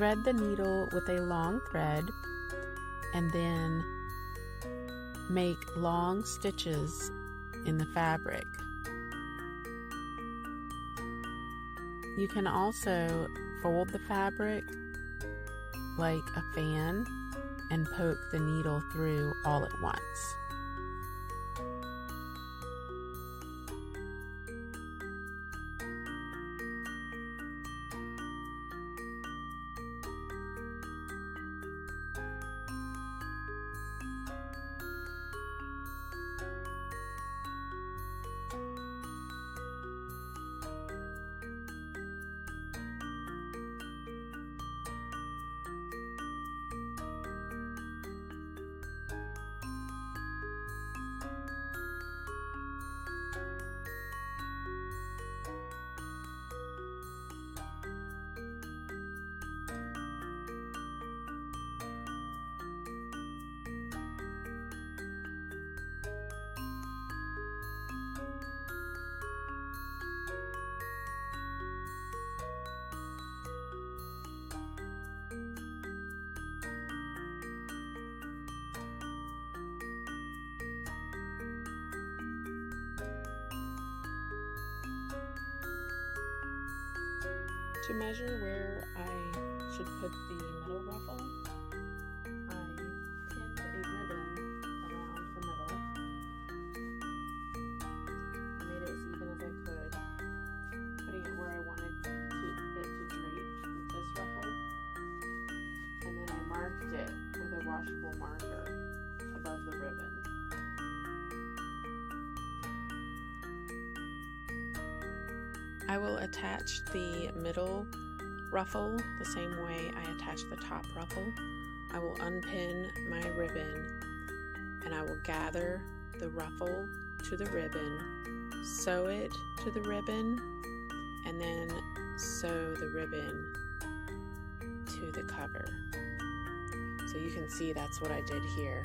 Thread the needle with a long thread and then make long stitches in the fabric. You can also fold the fabric like a fan and poke the needle through all at once. To measure where I should put the middle ruffle, I pinned a ribbon around the middle. I made it as even as I could, putting it where I wanted it to drape with this ruffle, and then I marked it with a washable marker above the ribbon. I will attach the middle ruffle the same way I attach the top ruffle. I will unpin my ribbon and I will gather the ruffle to the ribbon, sew it to the ribbon, and then sew the ribbon to the cover. So you can see that's what I did here.